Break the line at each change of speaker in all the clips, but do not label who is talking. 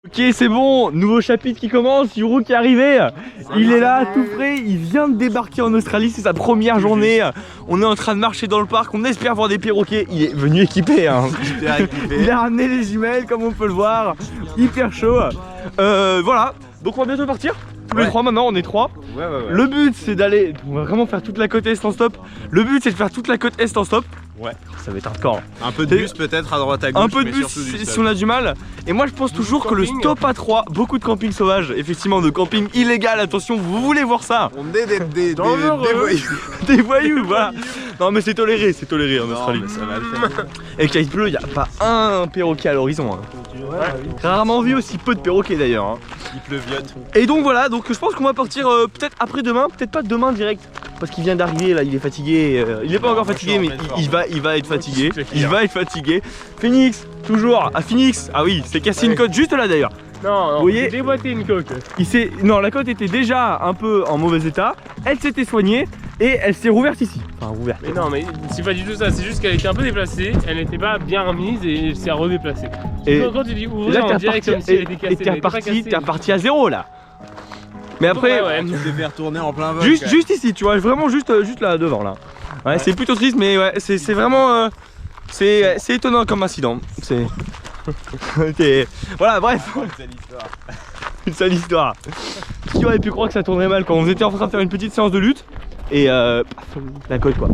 Ok, c'est bon, nouveau chapitre qui commence, Yuru qui est arrivé, il est là tout frais, il vient de débarquer en Australie, c'est sa première journée, on est en train de marcher dans le parc, on espère voir des perroquets, il est venu équipé, hein. Il a ramené les jumelles comme on peut le voir, hyper chaud, voilà, donc on va bientôt partir, tous les trois maintenant, on est trois. Le but c'est d'aller, on va vraiment faire toute la côte est en stop, le but c'est de faire toute la côte est en stop. Ouais, ça va être hardcore.
Un peu de bus peut-être à droite à gauche.
Un peu de bus si on a du mal. Et moi je pense toujours que le stop à 3, beaucoup de camping sauvage, effectivement de camping illégal, attention, vous voulez voir ça.
On est des voyous.
Des voyous, voilà. Non mais c'est toléré en Australie.
Ça va le faire.
Et qu'il pleut, il n'y a pas un perroquet à l'horizon. Hein. Rarement vu aussi peu de perroquets d'ailleurs. Hein.
Il pleuviote.
Et donc voilà, donc je pense qu'on va partir peut-être après demain, peut-être pas demain direct. Parce qu'il vient d'arriver là, il est fatigué. Il est pas encore fatigué, mais il va être fatigué. Il va être fatigué. Phoenix, toujours à Phoenix. Ah oui, c'est cassé une côte juste là d'ailleurs.
Non,
vous voyez,
déboîté une coque.
Non, la côte était déjà un peu en mauvais état. Elle s'était soignée et elle s'est rouverte ici. Enfin, rouverte.
Mais non, mais c'est pas du tout ça. C'est juste qu'elle était un peu déplacée. Elle n'était pas bien remise et elle s'est redéplacée.
Et
quand tu dis ouvrir,
là,
on dirait comme si elle était cassée.
Et t'es reparti à zéro là. Mais après,
tu t'es fait retourner en plein vol.
Juste ici, tu vois, vraiment juste là devant là. Ouais, c'est plutôt triste, mais ouais, c'est vraiment. C'est étonnant comme incident. C'est. Voilà, bref. Une sale histoire. Qui aurait pu croire que ça tournerait mal quand on était en train de faire une petite séance de lutte et la côte quoi.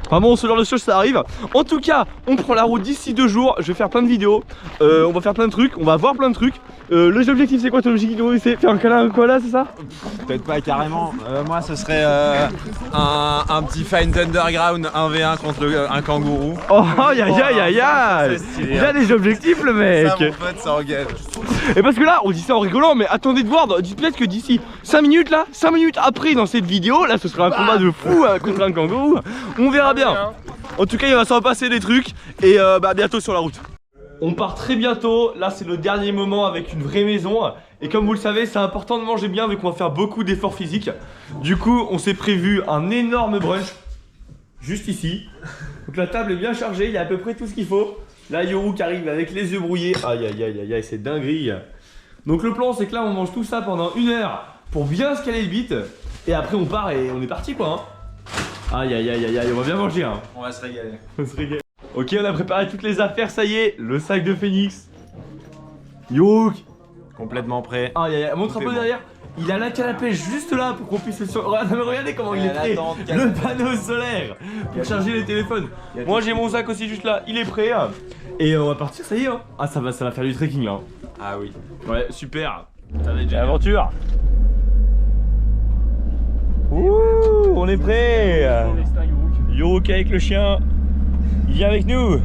Enfin bon, ce genre de choses ça arrive. En tout cas, on prend la route d'ici 2 jours. Je vais faire plein de vidéos. On va faire plein de trucs. On va voir plein de trurs. L'objectif c'est quoi ton objectif? C'est faire un câlin à un koala, c'est ça?
Peut-être pas carrément. Moi ce serait un petit Find Underground 1v1 contre un kangourou.
Oh aïe aïe aïe aïe aïe. Il a des objectifs le mec.
Ça mon pote ça engage.
Et parce que là on dit ça en rigolant, mais attendez de voir, dites peut-être que d'ici 5 minutes là, 5 minutes après dans cette vidéo, là ce sera un combat de fou contre un kangourou. On verra bien. En tout cas il va s'en passer des trucs et bientôt sur la route. On part très bientôt, là c'est le dernier moment avec une vraie maison. Et comme vous le savez, c'est important de manger bien vu qu'on va faire beaucoup d'efforts physiques. Du coup, on s'est prévu un énorme brunch juste ici. Donc la table est bien chargée, il y a à peu près tout ce qu'il faut. Là, Yuru qui arrive avec les yeux brouillés. Aïe aïe aïe aïe aïe, c'est dinguerie. Donc le plan c'est que là on mange tout ça pendant 1 heure pour bien se caler le beat. Et après on part et on est parti quoi. Hein. Aïe aïe aïe aïe aïe, on va bien manger hein.
On va se régaler.
On se régale. Ok, on a préparé toutes les affaires, ça y est, le sac de Phoenix. Youk.
Complètement prêt.
Ah, montre un peu derrière. Il a la canne à pêche juste là pour qu'on puisse le regardez comment il est prêt. Le panneau solaire pour charger les téléphones. Moi j'ai mon sac aussi juste là, il est prêt. Et on va partir, ça y est. Hein. Ah, ça va faire du trekking là.
Ah oui.
Ouais, super. Ça va être une aventure. Ouh, on est prêt. Youk avec le chien. Il vient avec nous.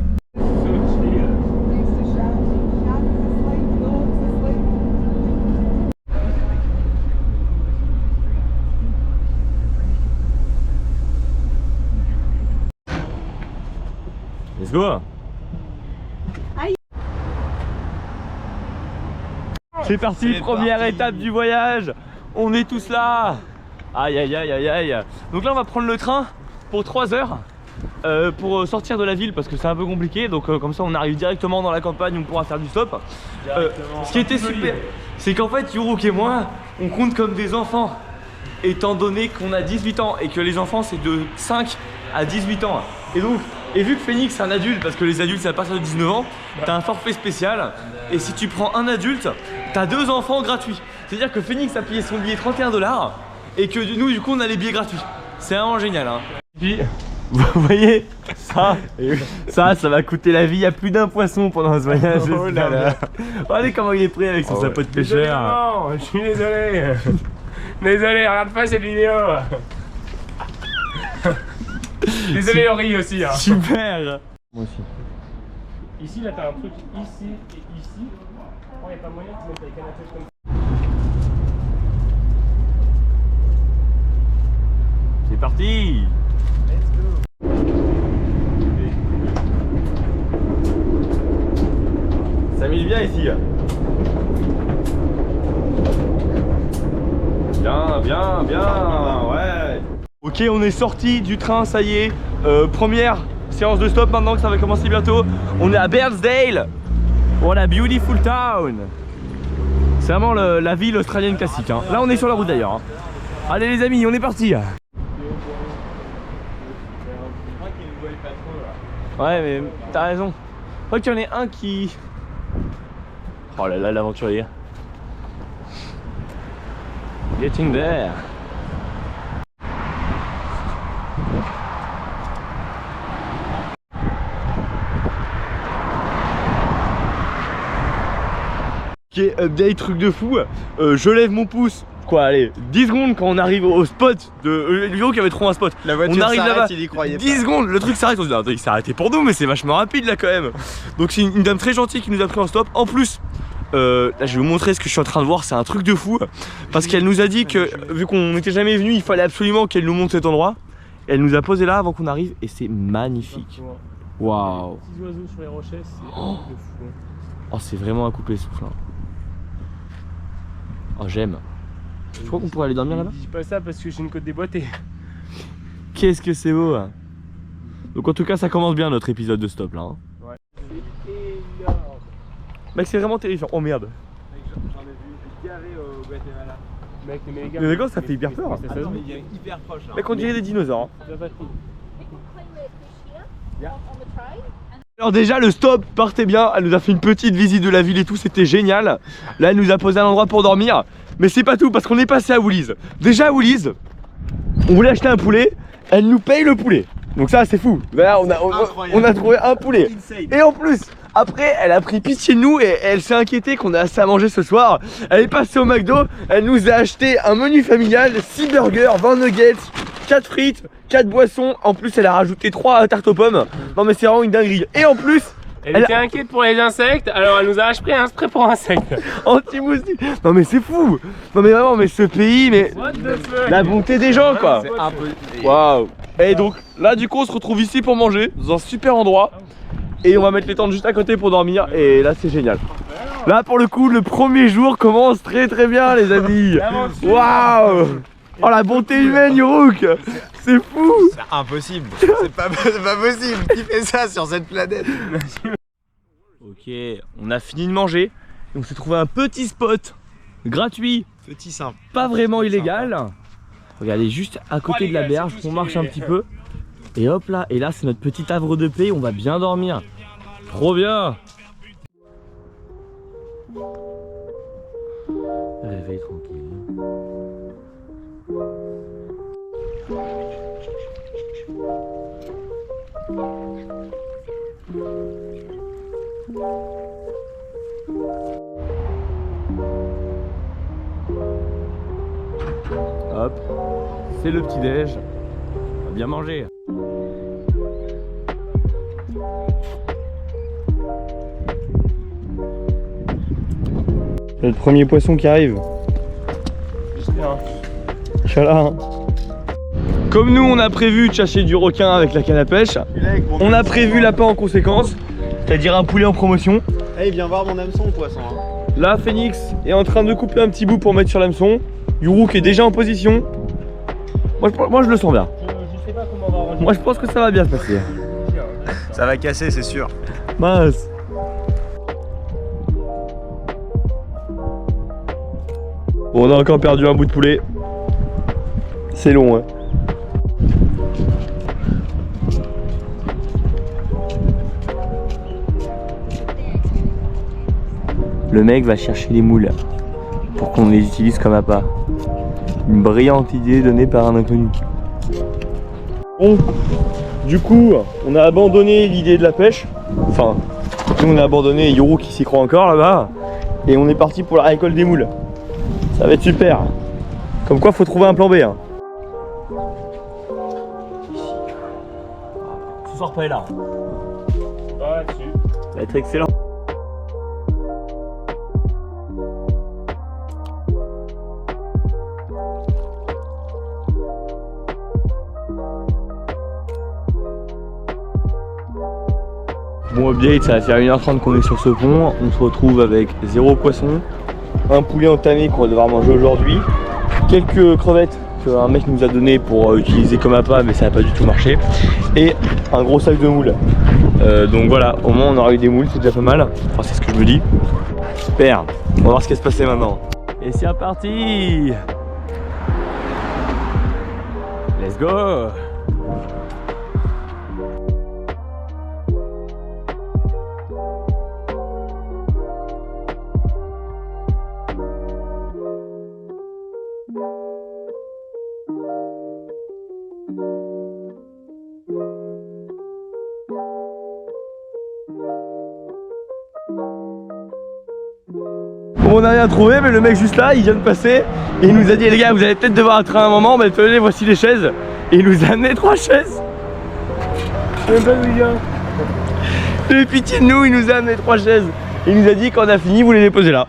Let's go. C'est parti, première étape du voyage. On est tous là. Aïe aïe aïe aïe aïe. Donc là on va prendre le train pour 3 heures. Pour sortir de la ville parce que c'est un peu compliqué, donc comme ça on arrive directement dans la campagne, on pourra faire du stop. Ce qui était super, c'est qu'en fait Yuruk et moi on compte comme des enfants étant donné qu'on a 18 ans et que les enfants c'est de 5 à 18 ans. Et donc, et vu que Phoenix c'est un adulte, parce que les adultes c'est à partir de 19 ans, t'as un forfait spécial et si tu prends un adulte, t'as 2 enfants gratuits. C'est-à-dire que Phoenix a payé son billet 31 $ et que nous du coup on a les billets gratuits. C'est vraiment génial hein. Puis, vous voyez, ça va coûter la vie à plus d'un poisson pendant ce voyage. Oh là là. Regardez comment il est prêt avec son sapot de pêcheur.
Non, je suis désolé. Désolé, regarde pas cette vidéo. Désolé, Henri aussi. Hein.
Super. Moi aussi.
Ici, là, t'as un truc ici et ici. Oh, y'a pas moyen de mettre les cannes à pêche comme ça.
C'est parti. Ça m'amuse bien ici. Bien, ouais. Ok, on est sorti du train, ça y est. Première séance de stop maintenant que ça va commencer bientôt. On est à Bairnsdale. What a beautiful town. C'est vraiment la ville australienne classique. Hein. Là, on est sur la route d'ailleurs. Hein. Allez les amis, on est parti. Ouais, mais t'as raison. Je crois qu'il y en a un qui... Oh là là, l'aventurier. Getting there. Ok, update truc de fou. Je lève mon pouce. Quoi, allez, 10 secondes quand on arrive au spot de Lio qui avait trouvé un spot.
La voiture
on arrive là-bas,
il y croyait
10
pas.
secondes, le truc s'arrête, on se dit non, il s'est arrêté pour nous mais c'est vachement rapide là quand même. Donc c'est une dame très gentille qui nous a pris en stop. En plus, là je vais vous montrer ce que je suis en train de voir, c'est un truc de fou. Parce qu'elle nous a dit que vu qu'on n'était jamais venu, il fallait absolument qu'elle nous montre cet endroit. Et elle nous a posé là avant qu'on arrive et c'est magnifique. Waouh.
Les petits oiseaux sur les rochers, c'est un truc de fou.
Oh c'est vraiment un couper souffle. Hein. Oh j'aime. Je crois qu'on pourrait aller dormir là-bas.
Je dis pas ça parce que j'ai une côte déboîtée.
Qu'est-ce que c'est beau hein. Donc en tout cas ça commence bien notre épisode de stop là hein.
Ouais. C'est énorme.
Mec c'est vraiment terrifiant. Oh merde.
Mec, j'en ai vu une gavé au Guatemala.
Mec, les
Mais d'accord, ça fait hyper peur.
Ça se
Attends,
voit.
mais il est hyper proche là.
Mec on dirait des dinosaures hein.
Ça va trop.
Alors déjà le stop partait bien, elle nous a fait une petite visite de la ville et tout, c'était génial. Là elle nous a posé un endroit pour dormir. Mais c'est pas tout parce qu'on est passé à Woolies. Déjà à Woolies, on voulait acheter un poulet, elle nous paye le poulet. Donc ça c'est fou. Là, on a trouvé un poulet. Et en plus, après elle a pris pitié de nous et elle s'est inquiétée qu'on a assez à manger ce soir. Elle est passée au McDo, elle nous a acheté un menu familial, 6 burgers, 20 nuggets, 4 frites, 4 boissons. En plus elle a rajouté 3 tartes aux pommes. Non mais c'est vraiment une dinguerie. Et en plus...
Elle était inquiète pour les insectes, alors elle nous a acheté un spray pour insectes.
Anti-moustique. Non mais c'est fou. Non mais vraiment, mais ce pays, mais
What the fuck.
la bonté des gens quoi.
C'est un peu.
Waouh. Et donc là du coup on se retrouve ici pour manger dans un super endroit. Et on va mettre les tentes juste à côté pour dormir. Et là c'est génial. Là pour le coup le premier jour commence très très bien les amis. Waouh. Oh la bonté humaine Yorouk. C'est fou.
C'est impossible. C'est pas possible. Qui fait ça sur cette planète?
Ok, on a fini de manger. Et on s'est trouvé un petit spot gratuit.
Petit simple.
Pas vraiment illégal. Regardez juste à côté de la berge, on marche un petit peu. Et hop là, et là c'est notre petit havre de paix, on va bien dormir. Trop bien. Réveil tranquille. Hop, c'est le petit déj. On va bien manger. Le premier poisson qui arrive. Inch'Allah. Comme nous on a prévu de chasser du requin avec la canne à pêche, on a prévu lapin en conséquence, c'est-à-dire un poulet en promotion.
Hey, viens voir mon hameçon poisson.
Là Phoenix est en train de couper un petit bout pour mettre sur l'hameçon. Yuruk est déjà en position. Moi je le sens bien.
Je sais pas comment on va ranger.
Moi je pense que ça va bien se passer.
Ça va casser, c'est sûr.
Mince. Bon, on a encore perdu un bout de poulet. C'est long hein. Le mec va chercher les moules pour qu'on les utilise comme appât. Une brillante idée donnée par un inconnu. Bon, du coup, on a abandonné l'idée de la pêche. Enfin, nous on a abandonné, Yoro qui s'y croit encore là-bas. Et on est parti pour la récolte des moules. Ça va être super. Comme quoi, faut trouver un plan B. Hein. Ce soir pas est là.
Ah, dessus.
Ça va être excellent. Bon update, ça va faire 1h30 qu'on est sur ce pont. On se retrouve avec 0 poisson, un poulet entamé qu'on va devoir manger aujourd'hui, quelques crevettes qu'un mec nous a donné pour utiliser comme appât mais ça n'a pas du tout marché, et un gros sac de moules. Donc voilà, au moins on aura eu des moules, c'est déjà pas mal, enfin c'est ce que je me dis. Super, on va voir ce qui va se passer maintenant. Et c'est reparti. Let's go. On n'a rien trouvé, mais le mec juste là, il vient de passer et il nous a dit les gars, vous allez peut-être devoir attendre un moment, mais tenez, voici les chaises. Et il nous a amené 3 chaises. Je sais même pas d'où il vient. Il a eu pitié de nous, il nous a amené 3 chaises. Et il nous a dit quand on a fini, vous les déposez là.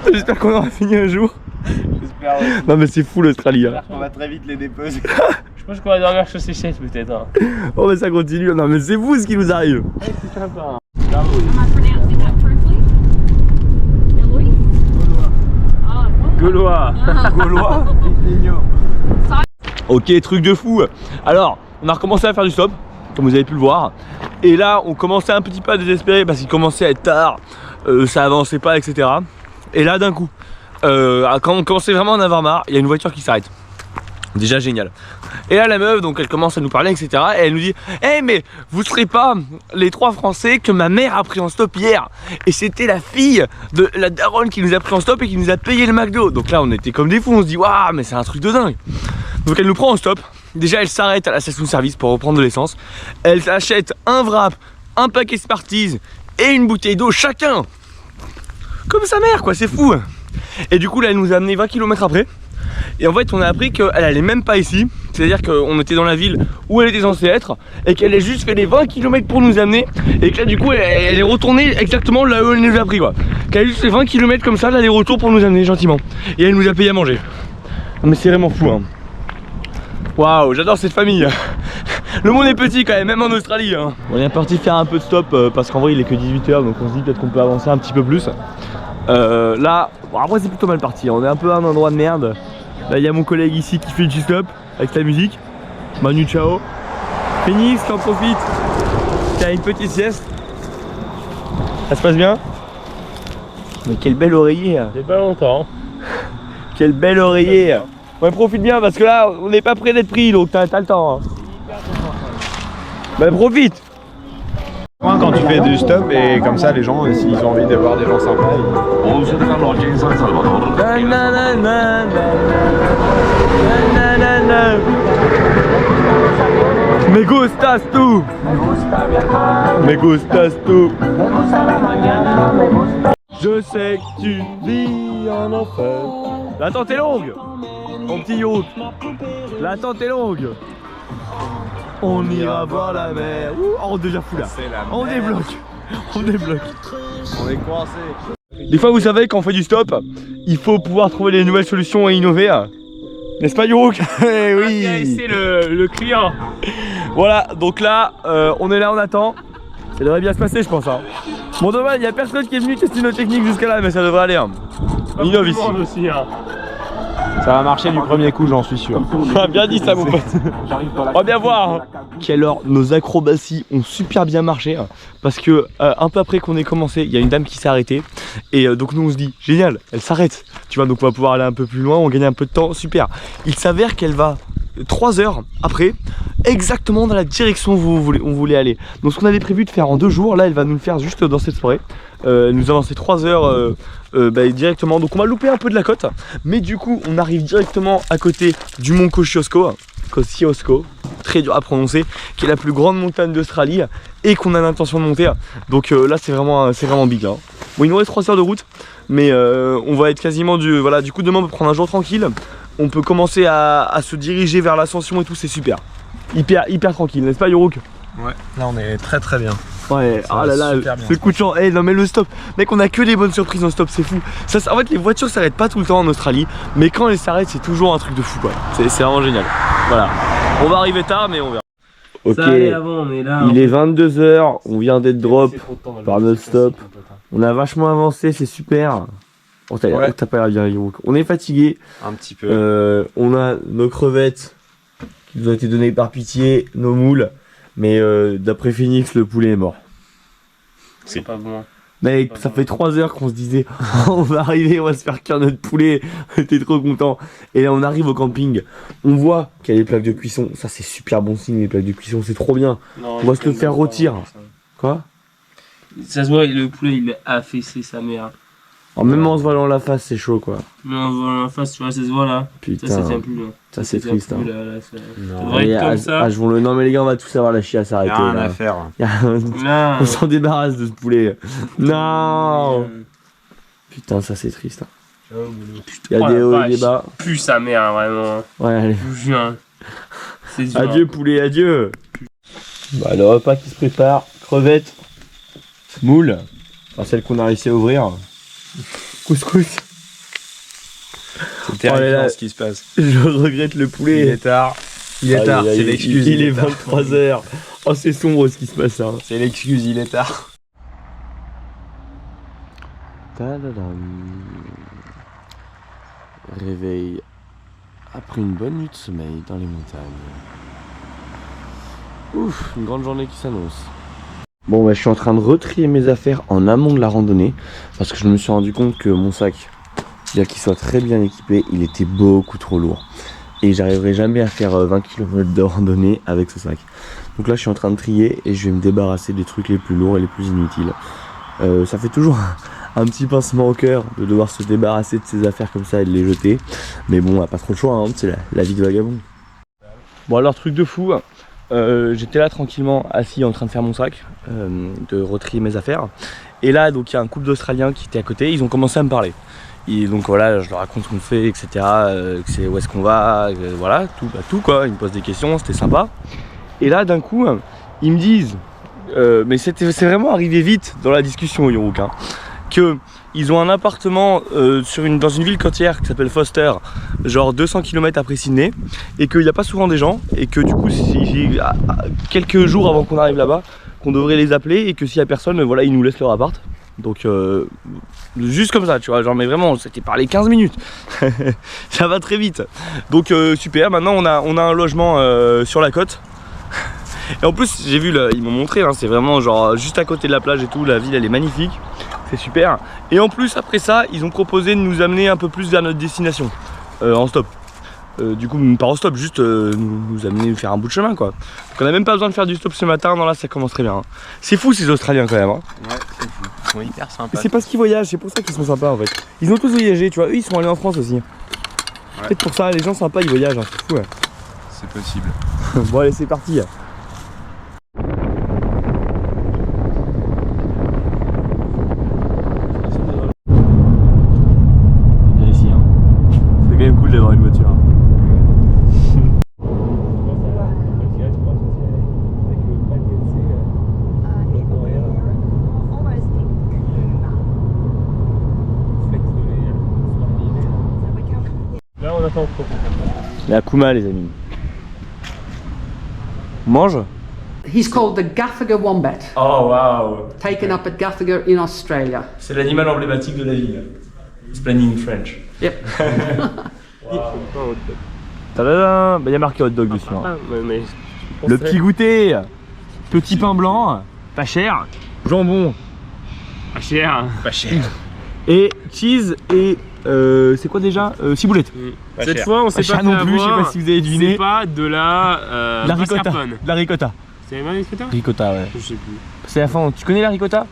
J'espère qu'on aura fini un jour.
J'espère aussi.
Non mais c'est fou l'Australie. Hein.
On va très vite les déposer.
Je pense qu'on va dormir sur ces chaises peut-être. Hein.
Oh mais ça continue. Non mais c'est fou ce qui nous arrive.
Ouais, c'est sympa.
Am I pronouncing that correctly? Eloise?
Gaulois.
Gaulois. Ok, truc de fou. Alors, on a recommencé à faire du stop, comme vous avez pu le voir. Et là, on commençait un petit peu à désespérer parce qu'il commençait à être tard, ça avançait pas, etc. Et là, d'un coup, quand on commençait vraiment à en avoir marre, il y a une voiture qui s'arrête. Déjà génial. Et là la meuf, donc elle commence à nous parler, etc. Et elle nous dit hey, mais vous serez pas les 3 Français que ma mère a pris en stop hier. Et c'était la fille de la daronne qui nous a pris en stop et qui nous a payé le McDo. Donc là on était comme des fous, on se dit waouh, mais c'est un truc de dingue. Donc elle nous prend en stop. Déjà elle s'arrête à la station de service pour reprendre de l'essence. Elle achète un wrap, un paquet Smarties et une bouteille d'eau chacun. Comme sa mère quoi, c'est fou. Et du coup là elle nous a amené 20 km après. Et en fait on a appris qu'elle allait même pas ici. C'est-à-dire qu'on était dans la ville où elle était censée être et qu'elle a juste fait les 20 km pour nous amener. Et que là du coup elle est retournée exactement là où elle nous a pris quoi. Qu'elle a juste fait 20 km comme ça l'aller-retour pour nous amener gentiment. Et elle nous a payé à manger. Non mais c'est vraiment fou hein. Waouh, j'adore cette famille. Le monde est petit quand même en Australie hein. On est parti faire un peu de stop parce qu'en vrai il est que 18h, donc on se dit peut-être qu'on peut avancer un petit peu plus. Là, bon, après c'est plutôt mal parti, on est un peu à un endroit de merde. Là il y a mon collègue ici qui fait du stop avec sa musique. Manu ciao. Phoenix, t'en profites. T'as une petite sieste. Ça se passe bien? Mais quel bel oreiller.
C'est pas longtemps.
Quel bel oreiller. Ouais, profite bien parce que là on n'est pas près d'être pris, donc t'as le temps hein. Bah profite.
Quand tu fais du stop et comme ça les gens s'ils ont envie de voir des gens sympas
Me gustas tú. Me gustas tú. Je sais que tu vis en enfer. L'attente est longue, mon petit Youk. L'attente est longue. On ira voir la mer. Ouh, oh, on devient fou là. On débloque. On débloque.
On est coincé.
Des fois, vous savez, quand on fait du stop, il faut pouvoir trouver des nouvelles solutions et innover. N'est-ce pas, Youk? Eh oui.
C'est le client.
Voilà, donc là, on est là, on attend. Ça devrait bien se passer, je pense. Hein. Bon, dommage, il n'y a personne qui est venu tester nos techniques jusqu'à là, mais ça devrait aller. Hein. On innove ici.
Aussi, hein.
Ça va marcher du premier coup, j'en suis sûr.
Bien dit ça mon pote. On va bien voir hein. Alors nos acrobaties ont super bien marché hein, parce que un peu après qu'on ait commencé, il y a une dame qui s'est arrêtée. Et donc nous on se dit génial, elle s'arrête. Tu vois, donc on va pouvoir aller un peu plus loin, on gagne un peu de temps, super. Il s'avère qu'elle va 3 heures après exactement dans la direction où on voulait aller. Donc ce qu'on avait prévu de faire en 2 jours, là elle va nous le faire juste dans cette soirée. Elle nous a avancé 3 heures directement, donc on va louper un peu de la côte. Mais du coup on arrive directement à côté du mont Kosciuszko, très dur à prononcer, qui est la plus grande montagne d'Australie et qu'on a l'intention de monter. Donc là c'est vraiment big hein. Bon, il nous reste 3 heures de route, mais on va être quasiment voilà, du coup demain on peut prendre un jour tranquille. On peut commencer à se diriger vers l'ascension et tout, c'est super. Hyper tranquille, n'est-ce pas Yorouk?
Ouais, là on est très bien.
Ouais, ah là là, ce coup de chance. Eh non mais le stop, mec, on a que des bonnes surprises en stop, c'est fou. Ça, en fait les voitures s'arrêtent pas tout le temps en Australie, mais quand elles s'arrêtent c'est toujours un truc de fou quoi. C'est vraiment génial. Voilà, on va arriver tard mais on verra. Ok,
Avant, on est là,
il est 22 h, on vient d'être drop par notre stop. On a vachement avancé, c'est super. Oh, t'as pas l'air bien Yorouk. On est fatigué.
Un petit peu.
On a nos crevettes qui nous ont été données par pitié, nos moules. Mais d'après Phoenix, le poulet est mort.
C'est pas bon.
Mec, ça fait 3 heures qu'on se disait on va arriver, on va se faire cuire notre poulet. T'es trop content. Et là, on arrive au camping. On voit qu'il y a des plaques de cuisson. Ça, c'est super bon signe, les plaques de cuisson. C'est trop bien.
Non,
On va se le faire rôtir. Quoi?
Ça se voit, le poulet il est affaissé sa mère.
Alors, même en se voilant la face, c'est chaud quoi.
Mais on voit la face, tu vois, ça se voit là.
Putain.
Ça tient plus là.
Ça, c'est
tient
triste.
plus,
Hein.
là, ça
Non.
devrait être comme
Allez,
ça.
non, mais les gars, on va tous avoir la chier à s'arrêter.
Rien
là.
à faire.
Là,
On s'en débarrasse de ce poulet. Non. Putain, ça c'est triste. Hein. Il y a
Oh
des
la
hauts et
vache.
des bas.
plus sa mère, vraiment.
Ouais, allez.
Je vous jure. C'est dur.
Adieu poulet, adieu. Bah, le repas qui se prépare, crevettes, moules, enfin celle qu'on a réussi à ouvrir, couscous.
C'est terrifiant
là.
ce qui se passe.
Je regrette le
Il
poulet.
est tard. Il est
Aïe,
tard,
aïe, aïe,
c'est l'excuse.
Il est 23h. Oh, c'est sombre ce qui se passe. Hein.
C'est l'excuse, il est tard.
Tadadam. Réveil après une bonne nuit de sommeil dans les montagnes. Ouf, une grande journée qui s'annonce. Bon, bah, je suis en train de retrier mes affaires en amont de la randonnée parce que je me suis rendu compte que mon sac, bien qu'il soit très bien équipé, il était beaucoup trop lourd. Et j'arriverai jamais à faire 20 km de randonnée avec ce sac. Donc là, je suis en train de trier et je vais me débarrasser des trucs les plus lourds et les plus inutiles. Ça fait toujours un petit pincement au cœur de devoir se débarrasser de ses affaires comme ça et de les jeter. Mais bon, on n'a pas trop le choix, hein, c'est la vie de vagabond. Bon alors, truc de fou, j'étais là tranquillement assis en train de faire mon sac, de retrier mes affaires. Et là, donc il y a un couple d'Australiens qui était à côté, ils ont commencé à me parler. Et donc voilà, je leur raconte ce qu'on fait, etc. Où est-ce qu'on va, voilà, tout quoi. Ils me posent des questions, c'était sympa. Et là, d'un coup, ils me disent, mais c'est vraiment arrivé vite dans la discussion, Yorouk, hein, qu'ils ont un appartement dans une ville côtière qui s'appelle Foster, genre 200 km après Sydney, et qu'il n'y a pas souvent des gens, et que du coup, quelques jours avant qu'on arrive là-bas, qu'on devrait les appeler, et que s'il n'y a personne, voilà, ils nous laissent leur appart. Donc juste comme ça, tu vois, genre mais vraiment, c'était parlé 15 minutes. Ça va très vite. Donc super, maintenant on a un logement sur la côte. Et en plus, j'ai vu, là, ils m'ont montré, hein, c'est vraiment genre juste à côté de la plage et tout, la ville elle est magnifique. C'est super. Et en plus, après ça, ils ont proposé de nous amener un peu plus vers notre destination, en stop. Du coup, pas en stop, juste nous amener faire un bout de chemin quoi. Donc on a même pas besoin de faire du stop ce matin, non là ça commence très bien. Hein. C'est fou ces Australiens quand même. Hein.
Ouais, c'est fou. Ils sont hyper sympas.
C'est parce qu'ils voyagent, c'est pour ça qu'ils sont sympas en fait. Ils ont tous voyagé, tu vois, eux ils sont allés en France aussi. Peut-être pour ça, les gens sympas ils voyagent, hein. C'est fou. Ouais.
C'est possible.
Bon allez, c'est parti. Viens ici, hein. C'est quand même cool d'avoir une voiture.
Là on attend trop.
Mais à Kuma les amis. On mange?
He's called the Gaffiger Wombat,
Oh waouh.
taken up at Gaffiger in Australia.
C'est l'animal emblématique de la ville. Explaining in French.
Yep.
Tadadam. Bah y'a marqué hot dog dessus. Hein.
Ah, mais
Le petit goûter. Petit pain blanc, pas cher. Jambon.
pas cher.
Pas cher.
Et cheese et c'est quoi déjà ciboulette.
Cette fois on sait
Pas
pas
cher non plus, je sais pas si vous avez deviné.
C'est pas de la
De la ricotta.
mascarpone.
De la ricotta.
C'est la ricotta?
Ricotta ouais.
Je sais plus.
C'est la fin. Tu connais la ricotta?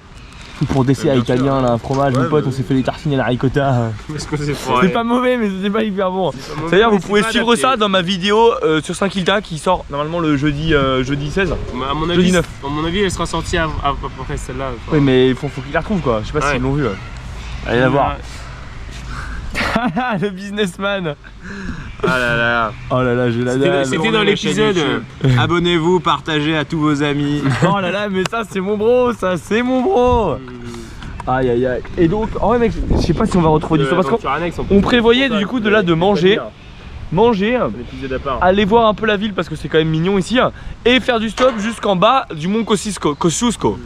Tout pour dessert
Bien
italien
sûr.
là, un fromage,
Ouais,
mon pote,
mais-
on s'est fait des tartines à la ricotta.
Parce que c'est
C'est pas mauvais mais c'était pas hyper bon. C'est-à-dire vous pouvez suivre ça dans ma vidéo sur Saint-Quilta qui sort normalement le jeudi 16.
À mon
Jeudi
avis,
9.
à mon avis, elle sera sortie après celle-là.
Oui mais il faut qu'ils la retrouvent quoi. Je sais pas
Ouais.
s'ils l'ont vu. Allez la voir. Le businessman.
Ah là là.
Oh là là, j'ai la dalle.
C'était
Tournez
dans
la chaîne
l'épisode.
YouTube. Abonnez-vous, partagez à tous vos amis.
Oh là là, mais ça c'est mon bro, ça c'est mon bro. Aïe aïe aïe. Et donc, en vrai mec, je sais pas si on va retrouver du parce qu'on prévoyait du coup de là de manger,
L'épisode à part.
aller voir un peu la ville parce que c'est quand même mignon ici, et faire du stop jusqu'en bas du mont Kosciuszko, Kosciuszko,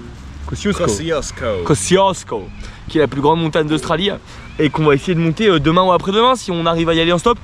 qui est la plus grande montagne d'Australie, et qu'on va essayer de monter demain ou après-demain si on arrive à y aller en stop.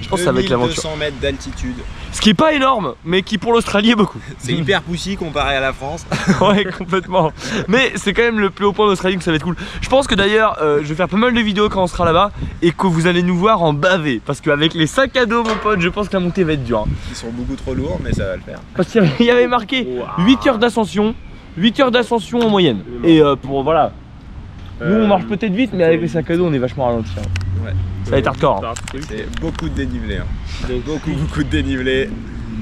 Je pense que ça va être l'aventure.
200 mètres d'altitude.
Ce qui est pas énorme, mais qui pour l'Australie est beaucoup.
C'est hyper poussy comparé à la France.
Ouais, complètement. Mais c'est quand même le plus haut point d'Australie, donc ça va être cool. Je pense que d'ailleurs, je vais faire pas mal de vidéos quand on sera là-bas et que vous allez nous voir en bavé. Parce qu'avec les sacs à dos, mon pote, je pense que la montée va être dure.
Ils sont beaucoup trop lourds, mais ça va le faire.
Parce qu'il y avait marqué 8 heures d'ascension. 8 heures d'ascension en moyenne. Et pour voilà. Nous on marche peut-être vite, mais avec les sacs à dos, on est vachement ralenti. Hein.
Ouais.
Ça va être hardcore. Hein.
C'est beaucoup de dénivelé. Hein. Beaucoup de dénivelé.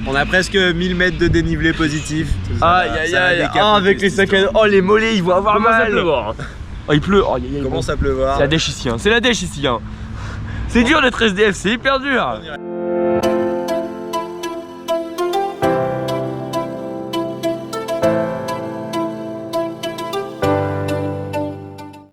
On a presque 1000 mètres de dénivelé positif.
Aïe aïe aïe. Ah, avec les sacs à dos. Oh, les mollets, ils vont avoir mal.
pleuvoir.
Oh, il pleut. Oh,
Il commence à pleuvoir.
C'est la dèche ici. Hein. C'est la dèche ici. Hein. C'est dur d'être SDF, c'est hyper dur.